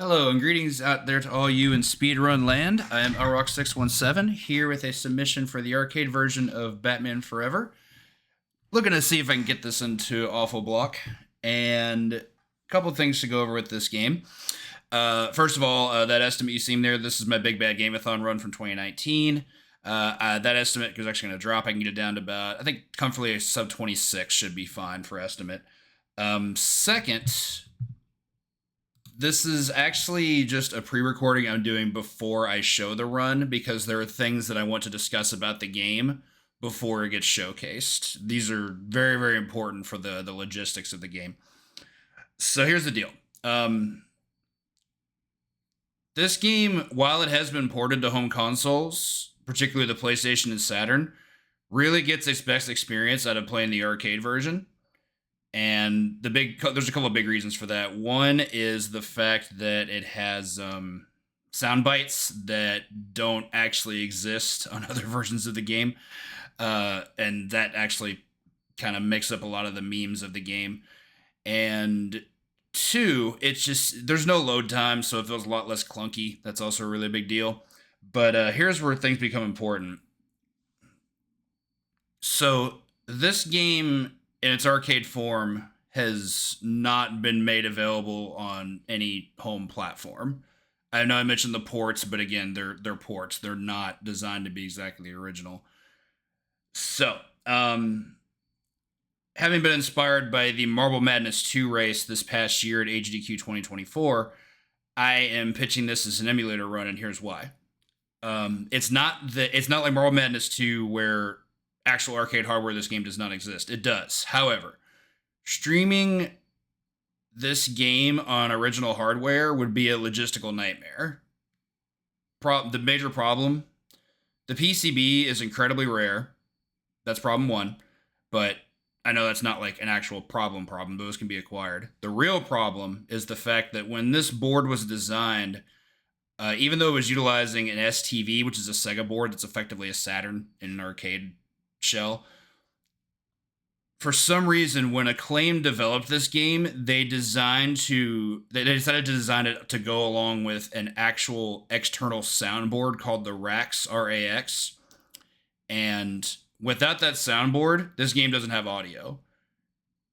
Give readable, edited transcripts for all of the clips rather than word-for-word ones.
Hello and greetings out there to all you in speedrun land. I am Rock617 here with a submission for the arcade version of Batman Forever. Looking to see if I can get this into Awful Block. And a couple things to go over with this game. First of all, that estimate you seen there, this is my Big Bad Game-a-thon run from 2019. That estimate is actually going to drop. I can get it down to about, I think comfortably a sub 26 should be fine for estimate. Second, this is actually just a pre-recording I'm doing before I show the run because there are things that I want to discuss about the game before it gets showcased. These are very, very important for the logistics of the game. So here's the deal. This game, while it has been ported to home consoles, particularly the PlayStation and Saturn, really gets its best experience out of playing the arcade version. And there's a couple of big reasons for that. One is the fact that it has sound bites that don't actually exist on other versions of the game. And that actually kind of makes up a lot of the memes of the game. And two, it's just, there's no load time, so it feels a lot less clunky. That's also a really big deal. But here's where things become important. So this game in its arcade form has not been made available on any home platform. I know I mentioned the ports, but again, they're ports. They're not designed to be exactly the original. So, having been inspired by the Marble Madness 2 race this past year at HDQ 2024, I am pitching this as an emulator run, and here's why. It's not like Marble Madness 2 where actual arcade hardware of this game does not exist. It does. However, streaming this game on original hardware would be a logistical nightmare. The major problem, the PCB is incredibly rare. That's problem one. But I know that's not like an actual problem. Those can be acquired. The real problem is the fact that when this board was designed, even though it was utilizing an STV, which is a Sega board that's effectively a Saturn in an arcade shell, for some reason when Acclaim developed this game, they decided to design it to go along with an actual external soundboard called the RAX, and without that soundboard, this game doesn't have audio.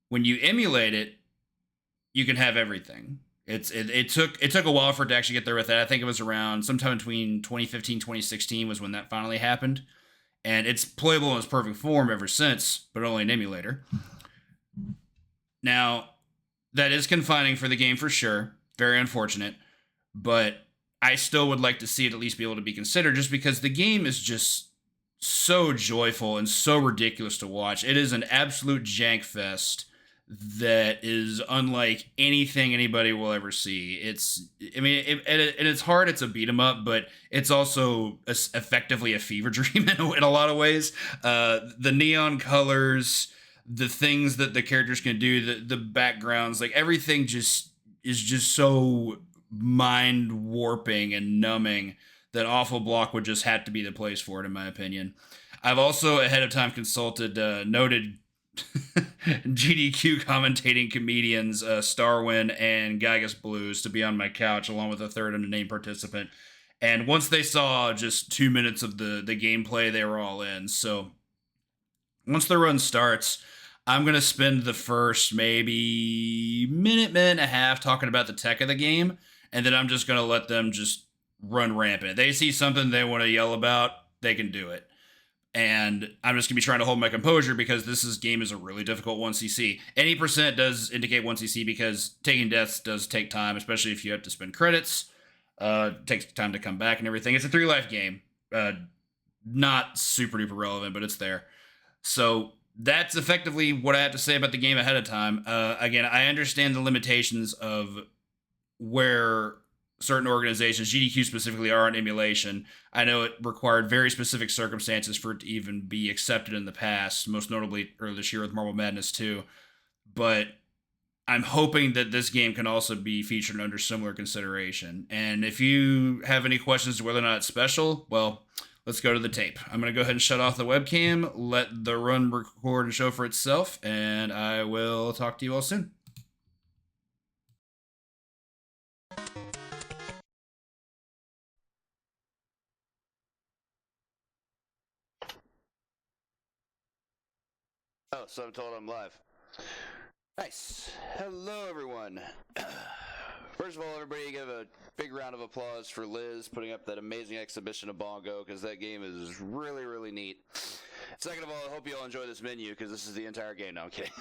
When you emulate it, you can have everything. It took a while for it to actually get there with that. I think it was around sometime between 2015 2016 was when that finally happened. And it's playable in its perfect form ever since, but only an emulator. Now, that is confining for the game for sure. Very unfortunate. But I still would like to see it at least be able to be considered just because the game is just so joyful and so ridiculous to watch. It is an absolute jank fest that is unlike anything anybody will ever see. At its heart, it's a beat 'em up, but it's also effectively a fever dream in a lot of ways. The neon colors, the things that the characters can do, the backgrounds, like everything just is just so mind warping and numbing that Awful Block would just have to be the place for it, in my opinion. I've also ahead of time consulted noted GDQ commentating comedians Starwin and Gygus Blues to be on my couch along with a third unnamed participant. And once they saw just 2 minutes of the gameplay, they were all in. So once the run starts, I'm going to spend the first maybe minute and a half talking about the tech of the game. And then I'm just going to let them just run rampant. They see something they want to yell about, they can do it. And I'm just going to be trying to hold my composure because game is a really difficult 1cc. Any percent does indicate 1cc because taking deaths does take time, especially if you have to spend credits. It takes time to come back and everything. It's a 3-life game. Not super duper relevant, but it's there. So that's effectively what I have to say about the game ahead of time. Again, I understand the limitations of where certain organizations, GDQ specifically, are on emulation. I know it required very specific circumstances for it to even be accepted in the past, most notably earlier this year with Marble Madness 2. But I'm hoping that this game can also be featured under similar consideration. And if you have any questions to whether or not it's special, well, let's go to the tape. I'm going to go ahead and shut off the webcam, let the run record and show for itself, and I will talk to you all soon. Oh, so I'm told I'm live. Nice. Hello, everyone. First of all, everybody give a big round of applause for Liz putting up that amazing exhibition of Bongo, because that game is really, really neat. Second of all, I hope you all enjoy this menu, because this is the entire game. No, I'm kidding.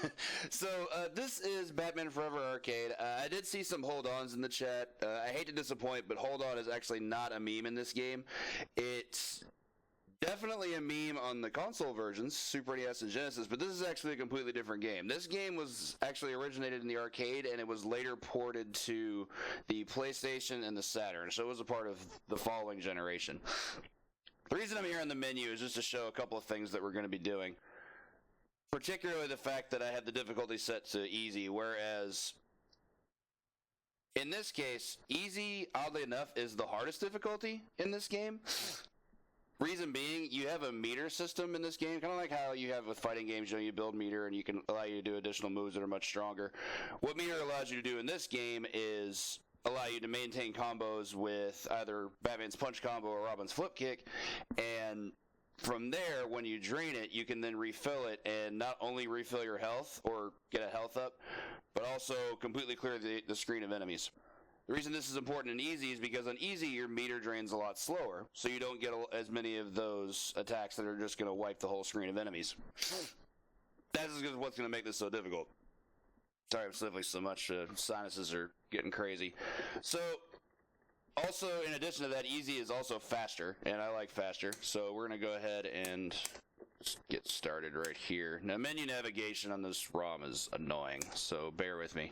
So, this is Batman Forever Arcade. I did see some hold-ons in the chat. I hate to disappoint, but hold-on is actually not a meme in this game. It's definitely a meme on the console versions, Super NES and Genesis, but this is actually a completely different game. This game was actually originated in the arcade, and it was later ported to the PlayStation and the Saturn, so it was a part of the following generation. The reason I'm here on the menu is just to show a couple of things that we're going to be doing. Particularly the fact that I had the difficulty set to easy, whereas in this case, easy, oddly enough, is the hardest difficulty in this game. Reason being, you have a meter system in this game, kind of like how you have with fighting games, you build meter and you can allow you to do additional moves that are much stronger. What meter allows you to do in this game is allow you to maintain combos with either Batman's punch combo or Robin's flip kick, and from there, when you drain it, you can then refill it and not only refill your health or get a health up, but also completely clear the screen of enemies. The reason this is important in easy is because on easy, your meter drains a lot slower, so you don't get as many of those attacks that are just going to wipe the whole screen of enemies. That is what's going to make this so difficult. Sorry I'm sniffling so much. Sinuses are getting crazy. So, also, in addition to that, easy is also faster, and I like faster, so we're going to go ahead and just get started right here. Now, menu navigation on this ROM is annoying, so bear with me.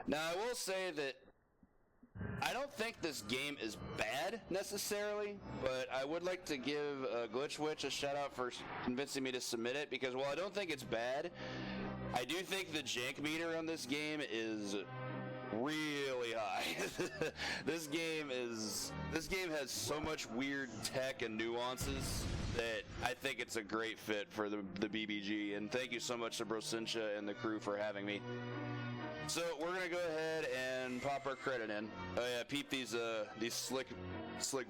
Now, I will say that I don't think this game is bad, necessarily, but I would like to give Glitch Witch a shout-out for convincing me to submit it, because while I don't think it's bad, I do think the jank meter on this game is really high. This game has so much weird tech and nuances that I think it's a great fit for the BBG, and thank you so much to Brosincha and the crew for having me. So we're gonna go ahead and pop our credit in. Oh yeah, peep these slick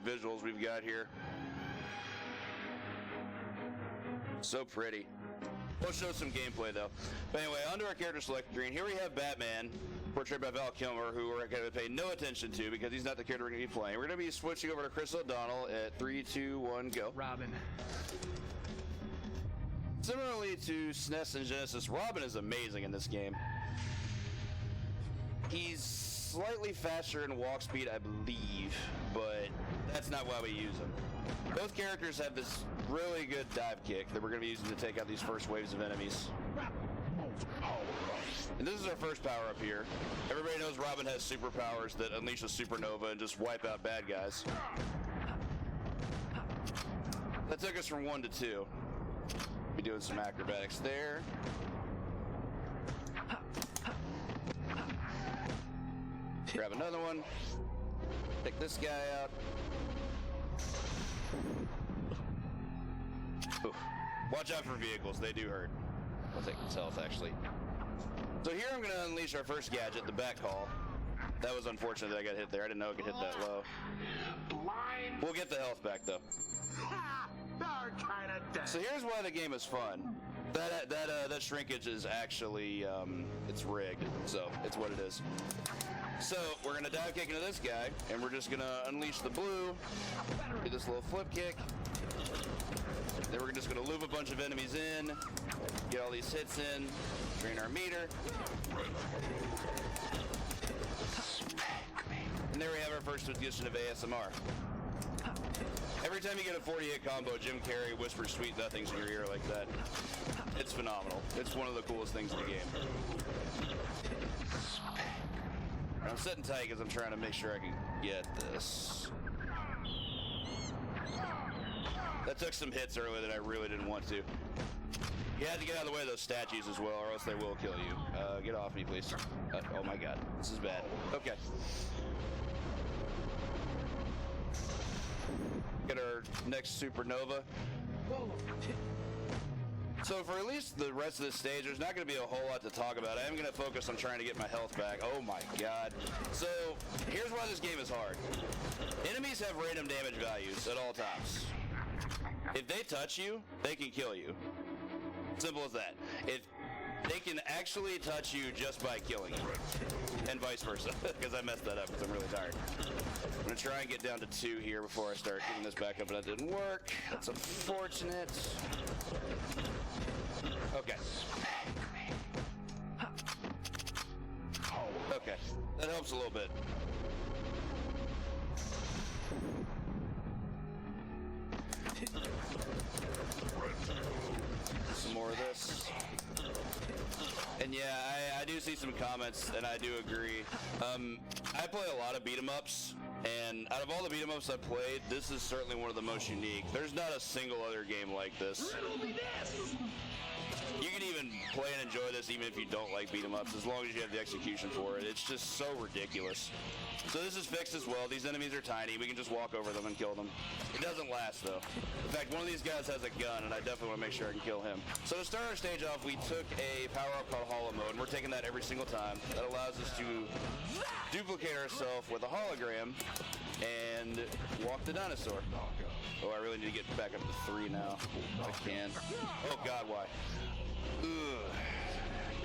visuals we've got here. So pretty. We'll show some gameplay though. But anyway, onto our character select screen. Here we have Batman, portrayed by Val Kilmer, who we're going to pay no attention to because he's not the character we're going to be playing. We're going to be switching over to Chris O'Donnell at 3, 2, 1, go. Robin. Similarly to SNES and Genesis, Robin is amazing in this game. He's slightly faster in walk speed, I believe, but that's not why we use him. Both characters have this really good dive kick that we're going to be using to take out these first waves of enemies. And this is our first power up here. Everybody knows Robin has superpowers that unleash a supernova and just wipe out bad guys. That took us from 1 to 2. Be doing some acrobatics there. Grab another one. Pick this guy out. Ooh. Watch out for vehicles, they do hurt. I'll take this health, actually. So here I'm going to unleash our first gadget, the back call. That was unfortunate that I got hit there. I didn't know it could hit that low. We'll get the health back, though. So here's why the game is fun. That shrinkage is actually, it's rigged, so it's what it is. So we're going to dive kick into this guy, and we're just going to unleash the blue, do this little flip kick. Then we're just going to loop a bunch of enemies in, get all these hits in, drain our meter. And there we have our first edition of ASMR. Every time you get a 40-hit combo, Jim Carrey whispers sweet nothings in your ear like that. It's phenomenal. It's one of the coolest things in the game. I'm sitting tight because I'm trying to make sure I can get this. That took some hits earlier that I really didn't want to. You had to get out of the way of those statues as well, or else they will kill you. Get off me, please. Oh my god, this is bad. Okay. Get our next supernova. So for at least the rest of this stage, there's not going to be a whole lot to talk about. I am going to focus on trying to get my health back. Oh my god. So here's why this game is hard. Enemies have random damage values at all times. If they touch you, they can kill you. Simple as that. They can actually touch you just by killing you, and vice versa, because I messed that up because I'm really tired. I'm going to try and get down to 2 here before I start getting this back up, but that didn't work. That's unfortunate. Okay. Okay, that helps a little bit. Some more of this. And yeah, I do see some comments, and I do agree. I play a lot of beat-em-ups, and out of all the beat-em-ups I played, this is certainly one of the most unique. There's not a single other game like this. You can even play and enjoy this even if you don't like beat-em-ups, as long as you have the execution for it. It's just so ridiculous. So this is fixed as well. These enemies are tiny. We can just walk over them and kill them. It doesn't last, though. In fact, one of these guys has a gun, and I definitely want to make sure I can kill him. So to start our stage off, we took a power-up called Hollow Mode, and we're taking that every single time. That allows us to duplicate ourselves with a hologram and walk the dinosaur. Oh, I really need to get back up to 3 now. I can. Oh, God, why? Ugh.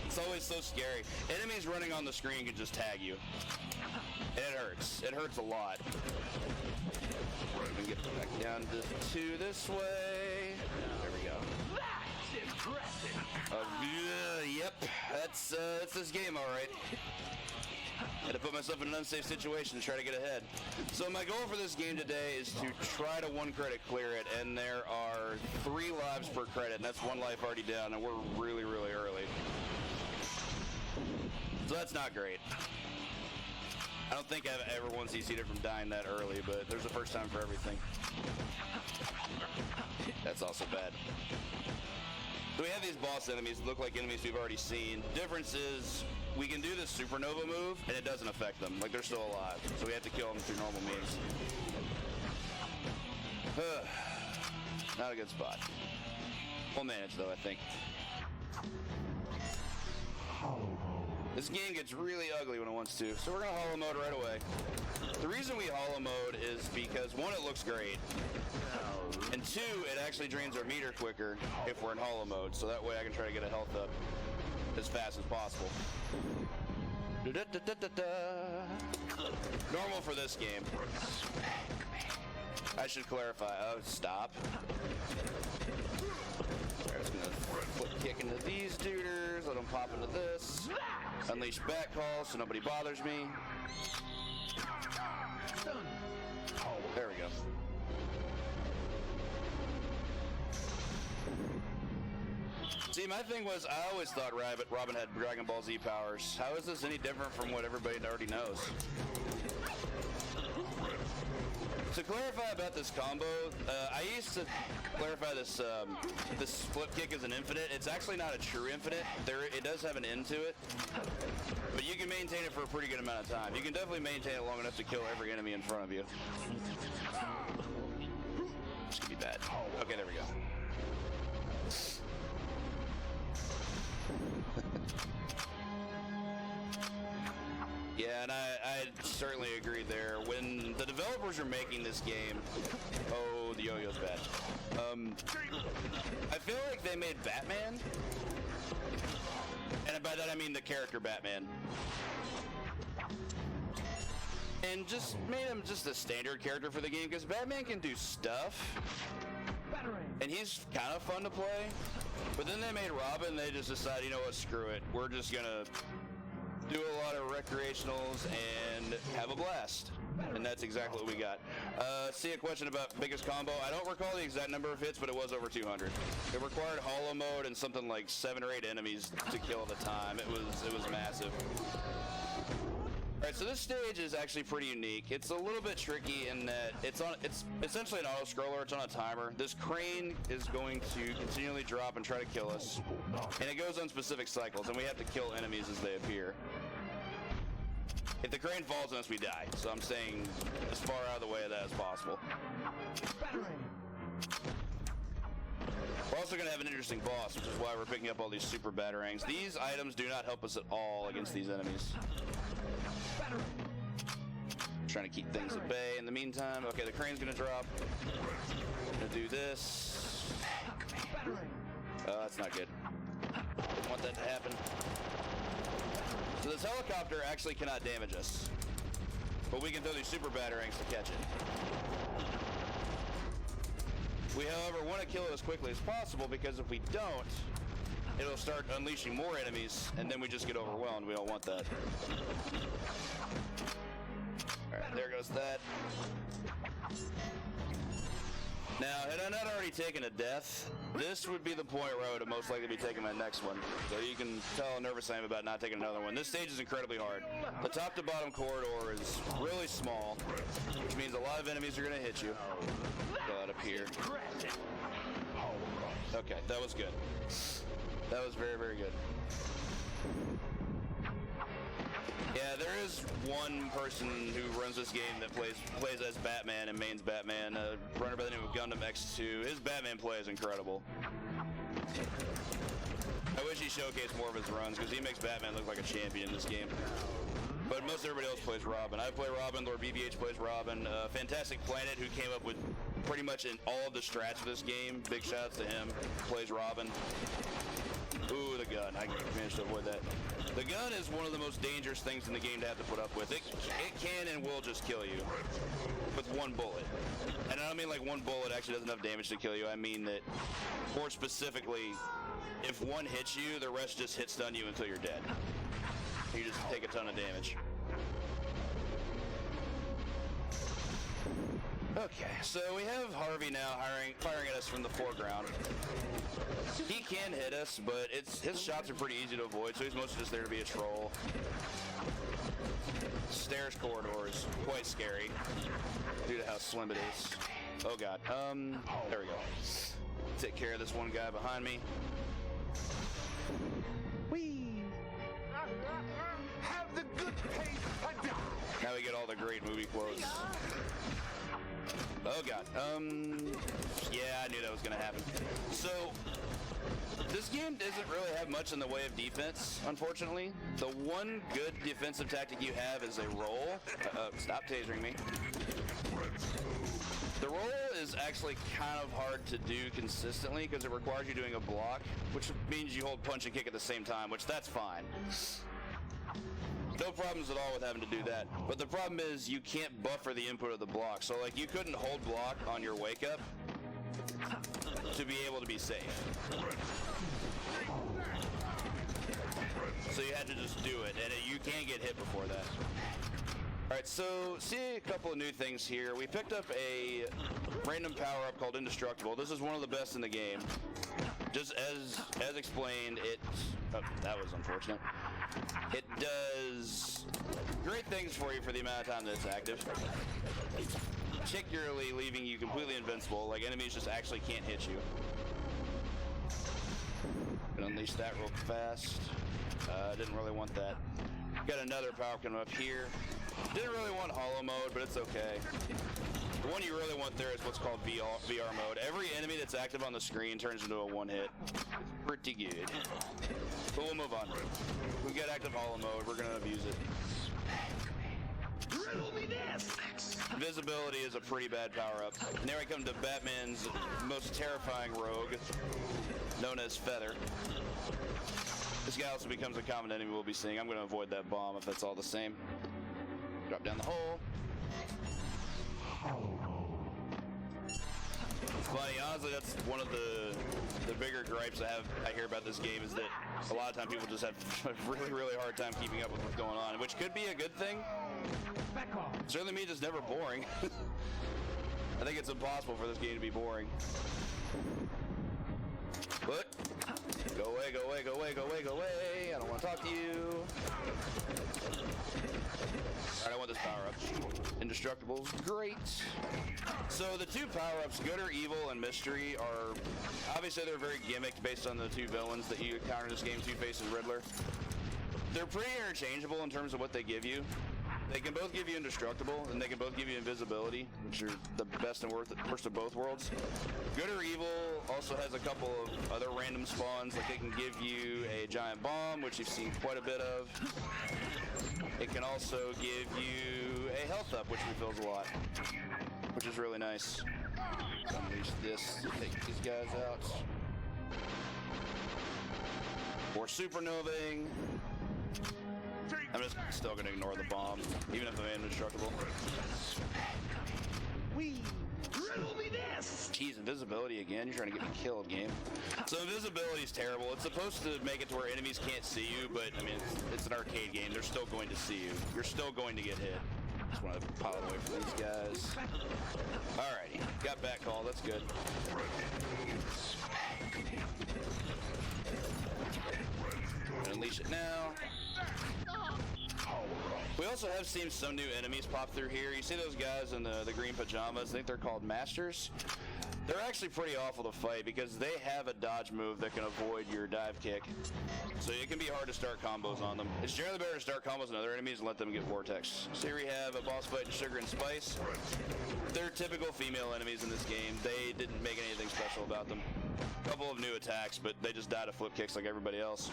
It's always so scary. Enemies running on the screen can just tag you. And it hurts. It hurts a lot. We're gonna get back down to 2 this way. There we go. That's impressive. Yep. That's this game, all right. Had to put myself in an unsafe situation to try to get ahead. So my goal for this game today is to try to 1 credit clear it, and there are 3 lives per credit, and that's 1 life already down, and we're really, really early. So that's not great. I don't think I've ever once CC'd it from dying that early, but there's a first time for everything. That's also bad. So we have these boss enemies that look like enemies we've already seen. Difference is we can do this supernova move, and it doesn't affect them. Like, they're still alive. So we have to kill them through normal means. Not a good spot. We'll manage, though, I think. This game gets really ugly when it wants to, so we're going to hollow mode right away. The reason we hollow mode is because, 1, it looks great, and 2, it actually drains our meter quicker if we're in hollow mode, so that way I can try to get a health up as fast as possible. Normal for this game. I should clarify. Oh, stop. I'm just gonna flip kick into these duders, let them pop into this. Unleash bat call so nobody bothers me. There we go. See, my thing was, I always thought Robin had Dragon Ball Z powers. How is this any different from what everybody already knows? To clarify about this combo, I used to clarify this this split kick as an infinite. It's actually not a true infinite. It does have an end to it, but you can maintain it for a pretty good amount of time. You can definitely maintain it long enough to kill every enemy in front of you. This could be bad. Okay, there we go. Yeah, and I certainly agree there. When the developers are making this game, oh, the yo-yo's bad. I feel like they made Batman, and by that I mean the character Batman, and just made him just a standard character for the game, because Batman can do stuff, and he's kind of fun to play. But then they made Robin, they just decided, you know what, screw it. We're just gonna do a lot of recreationals and have a blast. And that's exactly what we got. See a question about biggest combo. I don't recall the exact number of hits, but it was over 200. It required hollow mode and something like 7 or 8 enemies to kill at a time. It was massive. All right, so this stage is actually pretty unique. It's a little bit tricky in that it's essentially an auto scroller. It's on a timer. This crane is going to continually drop and try to kill us, and it goes on specific cycles, and we have to kill enemies as they appear. If the crane falls on us, we die. So I'm staying as far out of the way of that as possible. We're also going to have an interesting boss, which is why we're picking up all these super batarangs. These items do not help us at all against these enemies. Trying to keep things at bay in the meantime. Okay, the crane's going to drop. Going to do this. Oh, that's not good. want that to happen. So this helicopter actually cannot damage us, but we can throw these super batarangs to catch it. We, however, want to kill it as quickly as possible because if we don't, it'll start unleashing more enemies, and then we just get overwhelmed. We don't want that. Alright, there goes that. Now, had I not already taken a death, this would be the point where I would have most likely be taking my next one. So you can tell how nervous I am about not taking another one. This stage is incredibly hard. The top to bottom corridor is really small, which means a lot of enemies are going to hit you. Go out up here. Okay, that was good. That was very, very good. Yeah, there is one person who runs this game that plays as Batman and mains Batman, a runner by the name of Gundam X2. His Batman play is incredible. I wish he showcased more of his runs because he makes Batman look like a champion in this game. But most everybody else plays Robin. I play Robin, Lord BBH plays Robin. Fantastic Planet, who came up with pretty much in all of the strats of this game, big shouts to him, plays Robin. Ooh, the gun. I managed to avoid that. The gun is one of the most dangerous things in the game to have to put up with. It can and will just kill you with one bullet. And I don't mean like one bullet actually does enough damage to kill you. I mean that, more specifically, if one hits you, the rest just hit stun you until you're dead. You just take a ton of damage. Okay, so we have Harvey now firing at us from the foreground. He can hit us, but his shots are pretty easy to avoid, so he's mostly just there to be a troll. Stairs corridor is quite scary due to how slim it is. Oh god. There we go. Take care of this one guy behind me. Whee! Have the good pace to die. Now we get all the great movie quotes. Oh god. Yeah, I knew that was gonna happen. So, this game doesn't really have much in the way of defense, unfortunately. The one good defensive tactic you have is a roll. Stop tasering me. The roll is actually kind of hard to do consistently because it requires you doing a block, which means you hold punch and kick at the same time, which that's fine. No problems at all with having to do that. But the problem is you can't buffer the input of the block. So like you couldn't hold block on your wake up to be able to be safe. So you had to just do it, and you can't get hit before that. Alright, so see a couple of new things here. We picked up a random power-up called Indestructible. This is one of the best in the game. Just as explained, oh, that was unfortunate. It does great things for you for the amount of time that it's active. Particularly leaving you completely invincible, like enemies just actually can't hit you. Gonna unleash that real fast. Didn't really want that. Got another power coming up here. Didn't really want hollow mode, but it's okay. The one you really want there is what's called VR mode. Every enemy that's active on the screen turns into a one-hit. It's pretty good. But we'll move on. We've got active hollow mode. We're gonna abuse it. Invisibility is a pretty bad power-up. And there I come to Batman's most terrifying rogue, known as Feather. This guy also becomes a common enemy we'll be seeing. I'm gonna avoid that bomb if that's all the same. Drop down the hole. Funny, honestly, that's one of the bigger gripes I hear about this game is that a lot of time people just have a really, really hard time keeping up with what's going on, which could be a good thing. Certainly means it's never boring. I think it's impossible for this game to be boring. But go away, go away, go away, go away, go away. I don't want to talk to you. Alright, I want this power-up. Indestructible is great. So the two power-ups, Good or Evil and Mystery, are obviously they're very gimmicked based on the two villains that you encounter in this game, Two-Face and Riddler. They're pretty interchangeable in terms of what they give you. They can both give you Indestructible, and they can both give you Invisibility, which are the best and worst of both worlds. Good or Evil also has a couple of other random spawns, like it can give you a giant bomb, which you've seen quite a bit of. It can also give you a health up, which refills a lot, which is really nice. Unleash this to take these guys out. More supernovaing. I'm just still gonna ignore the bomb, even if I'm indestructible. Wee! Riddle me this! Jeez, invisibility again? You're trying to get me killed, game. So invisibility is terrible. It's supposed to make it to where enemies can't see you, but I mean, it's an arcade game. They're still going to see you. You're still going to get hit. Just want to pile away from these guys. Alrighty, got back call. That's good. Unleash it now. We also have seen some new enemies pop through here. You see those guys in the green pajamas? I think they're called Masters. They're actually pretty awful to fight because they have a dodge move that can avoid your dive kick. So it can be hard to start combos on them. It's generally better to start combos on other enemies and let them get vortex. So here we have a boss fight in Sugar and Spice. They're typical female enemies in this game. They didn't make anything special about them. A couple of new attacks, but they just die to flip kicks like everybody else.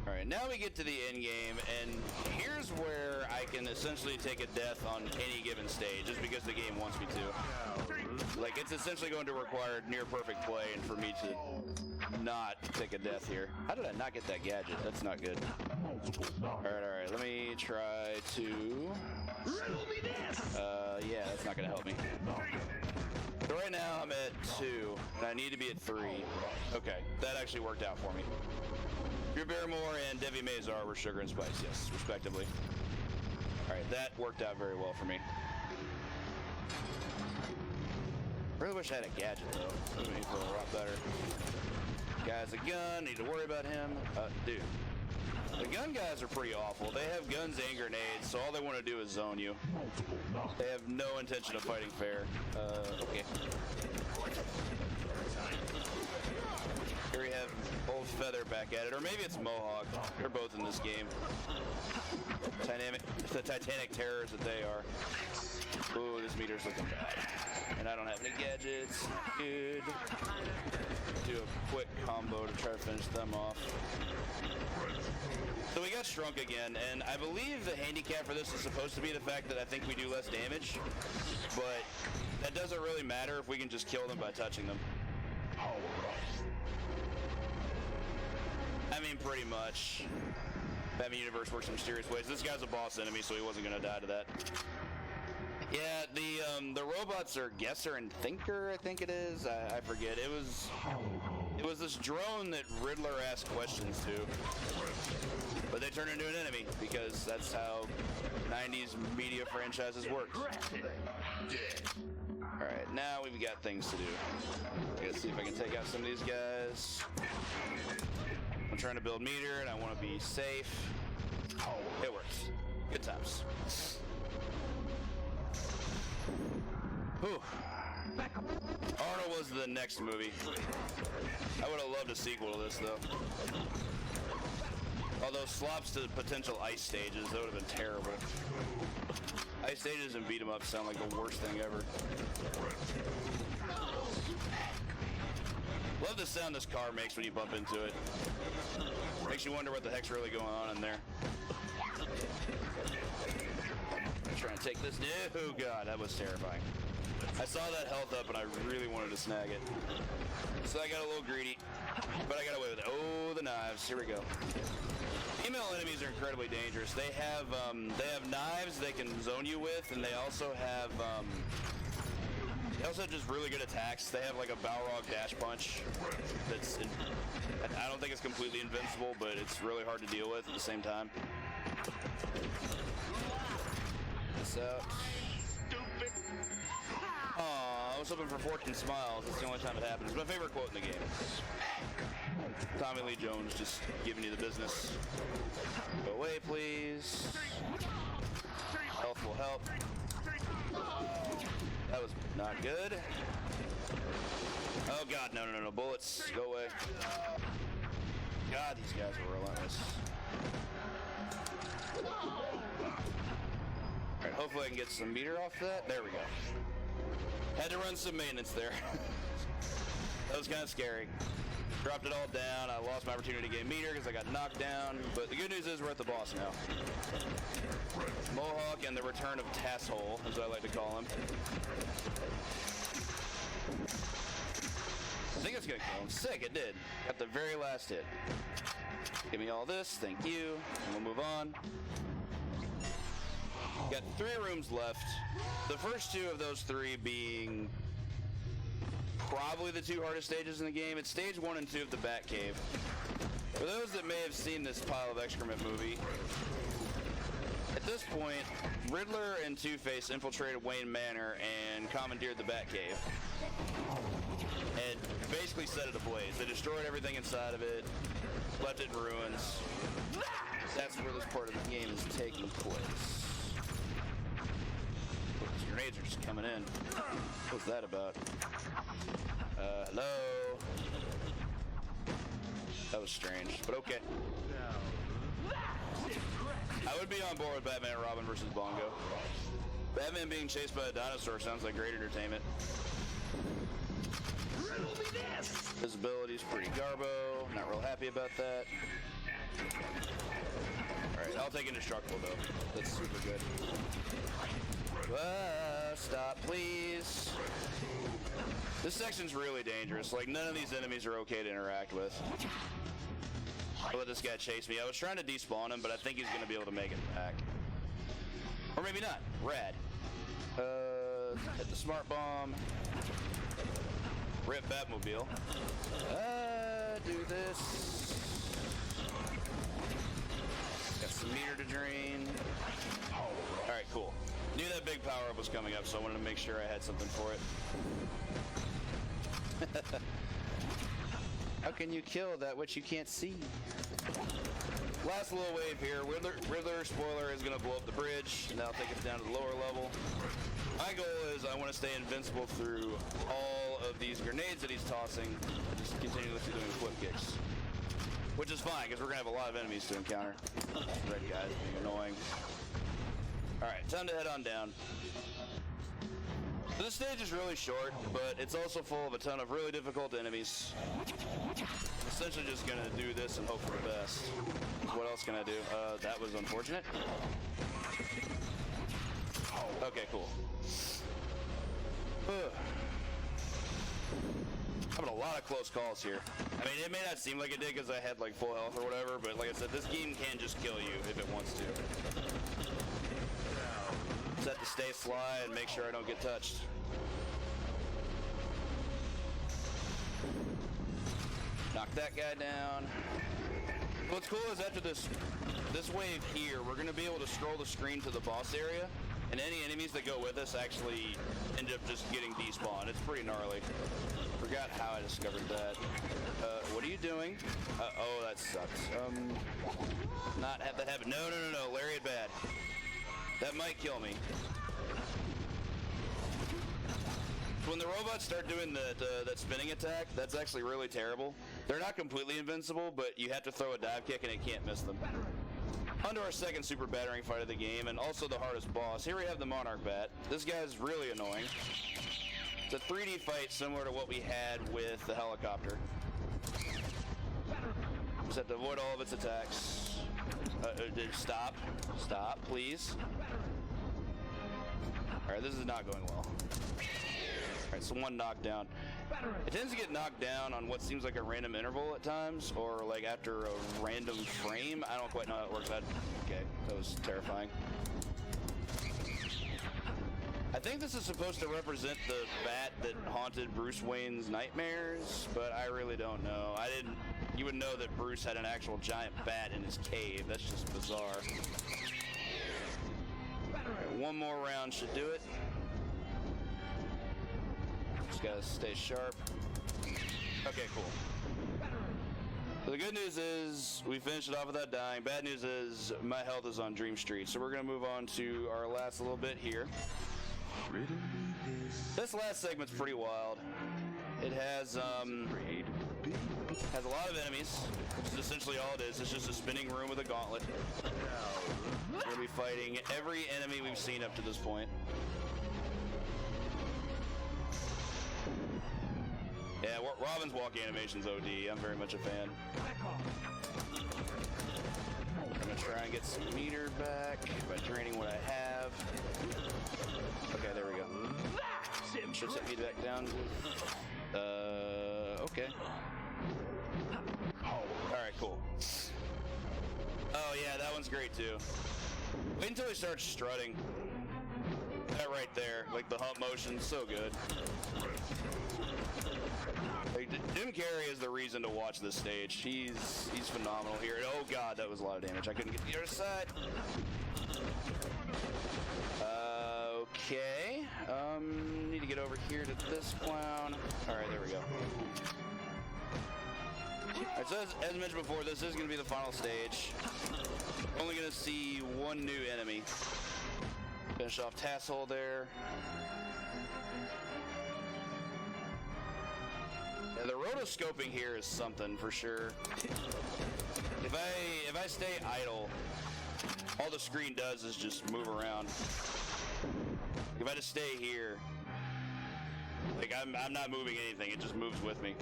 Alright, now we get to the end game, and here's where I can essentially take a death on any given stage, just because the game wants me to. Like, it's essentially going to require near perfect play, and for me to not take a death here. How did I not get that gadget? That's not good. Alright, let me try to... yeah, that's not gonna help me. So right now I'm at 2, and I need to be at 3. Okay, that actually worked out for me. Drew Barrymore and Devi Mazar were Sugar and Spice, yes, respectively. Alright, that worked out very well for me. Really wish I had a gadget, though. That would make me feel a lot better. Guy's a gun, need to worry about him. Dude. The gun guys are pretty awful. They have guns and grenades, so all they want to do is zone you. They have no intention of fighting fair. Okay. Here we have old Feather back at it, or maybe it's Mohawk. They're both in this game. The Titanic terrors that they are. Ooh, this meter's looking bad. And I don't have any gadgets. Good. Do a quick combo to try to finish them off. So we got shrunk again, and I believe the handicap for this is supposed to be the fact that I think we do less damage, but that doesn't really matter if we can just kill them by touching them. I mean, pretty much. Batman Universe works in mysterious ways. This guy's a boss enemy, so he wasn't going to die to that. Yeah, the robots are Guesser and Thinker, I think it is. I forget. It was this drone that Riddler asked questions to. But they turn into an enemy, because that's how 90s media franchises work. Alright, now we've got things to do. Let's see if I can take out some of these guys. I'm trying to build meter, and I want to be safe. It works. Good times. Whew. Arnold was the next movie. I would have loved a sequel to this, though. Although slops to potential ice stages, that would have been terrible. Ice stages and beat 'em up sound like the worst thing ever. Love the sound this car makes when you bump into it. Makes you wonder what the heck's really going on in there. I'm trying to take this. Oh god, that was terrifying. I saw that health up and I really wanted to snag it. So I got a little greedy, but I got away with it. Oh, the knives. Here we go. Female enemies are incredibly dangerous. They have knives they can zone you with, and they also have just really good attacks. They have like a Balrog dash punch that's, I don't think it's completely invincible, but it's really hard to deal with at the same time. This out. Stupid. Aw, I was hoping for Fortune Smiles. That's the only time it happens. It's my favorite quote in the game. Tommy Lee Jones just giving you the business. Go away, please. Health will help. That was not good. Oh god, no. Bullets, go away. God, these guys are relentless. Alright, hopefully I can get some meter off that. There we go. Had to run some maintenance there. That was kind of scary. Dropped it all down. I lost my opportunity to get meter because I got knocked down. But the good news is we're at the boss now. Mohawk and the return of Tasshole, as I like to call him. I think it's gonna kill him. Sick, it did. At the very last hit. Give me all this, thank you. And we'll move on. Got 3 rooms left. The first 2 of those 3 being probably the 2 hardest stages in the game. It's stage 1 and 2 of the Batcave. For those that may have seen this pile of excrement movie, at this point, Riddler and Two-Face infiltrated Wayne Manor and commandeered the Batcave. And basically set it ablaze. They destroyed everything inside of it, left it in ruins. That's where this part of the game is taking place. These grenades are just coming in. What's that about? Hello? That was strange, but okay. I would be on board with Batman and Robin versus Bongo. Batman being chased by a dinosaur sounds like great entertainment. Visibility's pretty garbo. Not real happy about that. Alright, I'll take indestructible though. That's super good. Stop, please. This section's really dangerous. Like, none of these enemies are okay to interact with. I'll let this guy chase me. I was trying to despawn him, but I think he's going to be able to make it back. Or maybe not. Rad. Hit the smart bomb. Rip Batmobile. Do this. Got some meter to drain. Alright, cool. Knew that big power-up was coming up, so I wanted to make sure I had something for it. How can you kill that which you can't see? Last little wave here. Riddler, spoiler, is going to blow up the bridge, and that'll take us down to the lower level. My goal is I want to stay invincible through all of these grenades that he's tossing, and just continuously doing flip kicks. Which is fine, because we're going to have a lot of enemies to encounter. Red guys being annoying. Alright, time to head on down. This stage is really short, but it's also full of a ton of really difficult enemies. I'm essentially just gonna do this and hope for the best. What else can I do? That was unfortunate. Okay, cool. Having a lot of close calls here. I mean, it may not seem like it did because I had like full health or whatever, but like I said, this game can just kill you if it wants to. Just have to stay sly and make sure I don't get touched. Knock that guy down. What's cool is after this wave here, we're gonna be able to scroll the screen to the boss area, and any enemies that go with us actually end up just getting despawned. It's pretty gnarly. Forgot how I discovered that. What are you doing? Oh, that sucks. Not have that happen. No, Lariat bad. That might kill me. When the robots start doing that spinning attack, that's actually really terrible. They're not completely invincible, but you have to throw a dive kick and it can't miss them. On to our second super battering fight of the game, and also the hardest boss. Here we have the Monarch Bat. This guy's really annoying. It's a 3D fight similar to what we had with the helicopter. Just have to avoid all of its attacks. Stop, please. Alright, this is not going well. Alright, so one knockdown. It tends to get knocked down on what seems like a random interval at times, or like after a random frame. I don't quite know how it works. Okay, that was terrifying. I think this is supposed to represent the bat that haunted Bruce Wayne's nightmares, but I really don't know. You would know that Bruce had an actual giant bat in his cave. That's just bizarre. Right, one more round should do it. Just gotta stay sharp. Okay, cool. So the good news is we finished it off without dying. Bad news is my health is on Dream Street. So we're gonna move on to our last little bit here. This last segment's pretty wild. It has a lot of enemies, which is essentially all it is. It's just a spinning room with a gauntlet. We're gonna be fighting every enemy we've seen up to this point. Yeah, Robin's walk animation's OD. I'm very much a fan. I'm gonna try and get some meter back by draining what I have. Okay, there we go. Should set me back down. okay. Alright, cool. Oh yeah, that one's great too. Wait until he starts strutting. That right there, like the hump motion, so good. Like, Jim Carrey is the reason to watch this stage. He's phenomenal here. Oh god, that was a lot of damage. I couldn't get to the other side. Okay. Need to get over here to this clown. Alright, there we go. Alright, so as mentioned before, this is going to be the final stage. Only going to see one new enemy. Finish off Tassel there. Yeah, the rotoscoping here is something for sure. If I stay idle, all the screen does is just move around. If I just stay here, like I'm not moving anything, it just moves with me.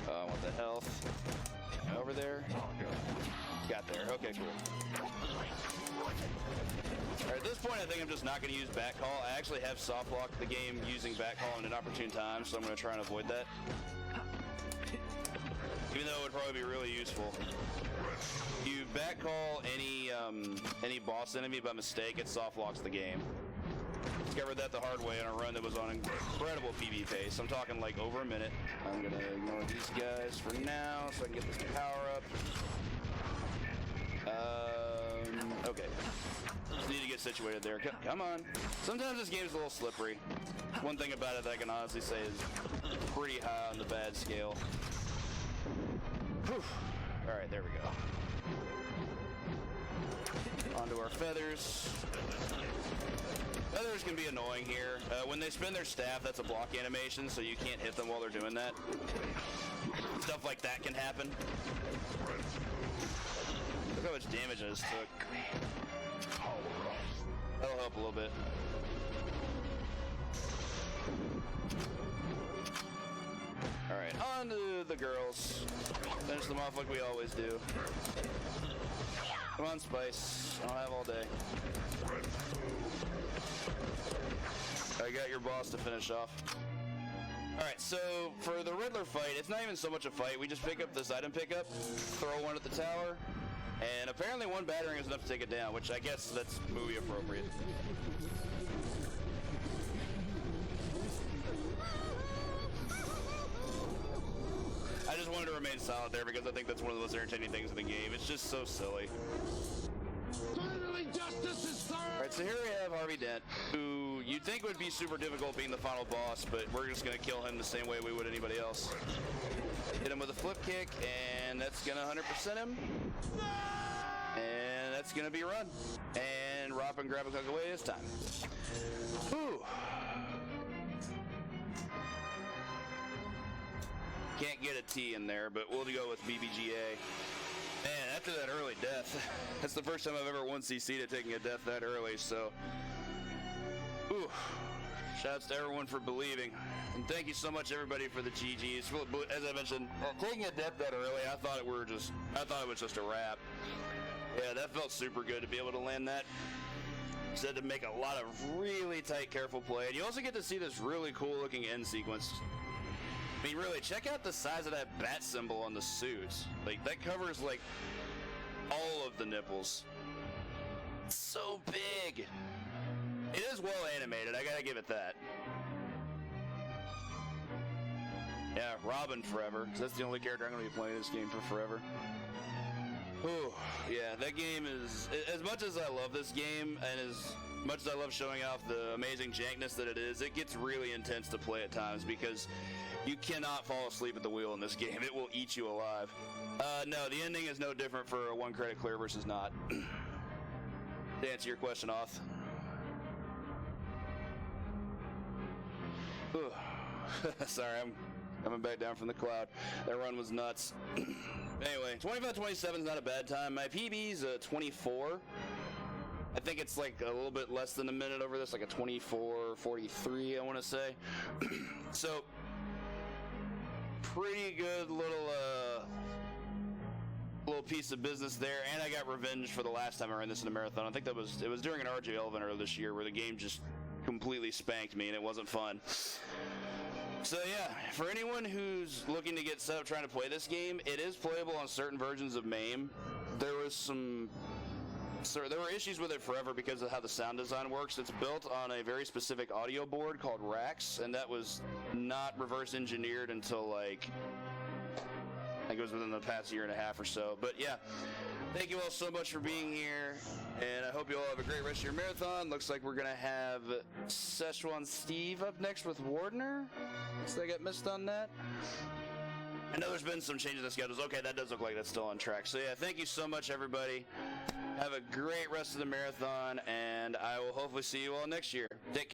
I want the health. Over there. Got there. Okay, cool. Alright, at this point I think I'm just not going to use back call. I actually have soft locked the game using back call in an opportune time, so I'm going to try and avoid that. Even though it would probably be really useful. You back call any boss enemy by mistake, it soft locks the game. Discovered that the hard way on a run that was on incredible PB pace. I'm talking like over a minute. I'm gonna ignore these guys for now so I can get this power up. Okay. Just need to get situated there. Come on. Sometimes this game is a little slippery. One thing about it that I can honestly say is pretty high on the bad scale. Whew. Alright, there we go. Onto our feathers. Feathers can be annoying here. When they spin their staff, that's a block animation, so you can't hit them while they're doing that. Stuff like that can happen. Look how much damage I just took. That'll help a little bit. Alright, on to the girls. Finish them off like we always do. Come on, Spice. I don't have all day. I got your boss to finish off. Alright, so for the Riddler fight, it's not even so much a fight. We just pick up this item pickup, throw one at the tower, and apparently one battering is enough to take it down, which I guess that's movie appropriate. I just wanted to remain silent there because I think that's one of the most entertaining things in the game. It's just so silly. Finally, justice is served! Alright, so here we have Harvey Dent, who you'd think would be super difficult being the final boss, but we're just going to kill him the same way we would anybody else. Hit him with a flip kick, and that's going to 100% him. And that's going to be a run. And Rob and grab a cook away this time. Whew. Can't get a T in there, but we'll go with BBGA. Man, after that early death, that's the first time I've ever won CC to taking a death that early, so. Ooh. Shouts to everyone for believing. And thank you so much, everybody, for the GGs. As I mentioned, taking a death that early, I thought it was just a wrap. Yeah, that felt super good to be able to land that. Just had to make a lot of really tight, careful play. And you also get to see this really cool looking end sequence. I mean, really, check out the size of that bat symbol on the suit. Like, that covers, like, all of the nipples. It's so big. It is well animated, I gotta give it that. Yeah, Robin forever, because that's the only character I'm gonna be playing this game for forever. Ooh, yeah, that game is, as much as I love this game, and as much as I love showing off the amazing jankness that it is, it gets really intense to play at times, because you cannot fall asleep at the wheel in this game. It will eat you alive. No, the ending is no different for a 1 credit clear versus not. To answer your question, Oth. Sorry, I'm coming back down from the cloud. That run was nuts. Anyway, 25-27 is not a bad time. My PB's 24. I think it's like a little bit less than a minute over this, like a 24:43, I want to say. So, pretty good little piece of business there, and I got revenge for the last time I ran this in a marathon. I think it was during an RJ event earlier this year where the game just completely spanked me and it wasn't fun. So yeah, for anyone who's looking to get set up trying to play this game, it is playable on certain versions of MAME. There were issues with it forever because of how the sound design works. It's built on a very specific audio board called Rax, and that was not reverse engineered until like I think it was within the past year and a half or so. But yeah, thank you all so much for being here, and I hope you all have a great rest of your marathon. Looks like we're gonna have Szechuan Steve up next with Wardner. Did I get missed on that? I know there's been some changes in the schedules. Okay, that does look like that's still on track. So yeah, thank you so much, everybody. Have a great rest of the marathon, and I will hopefully see you all next year.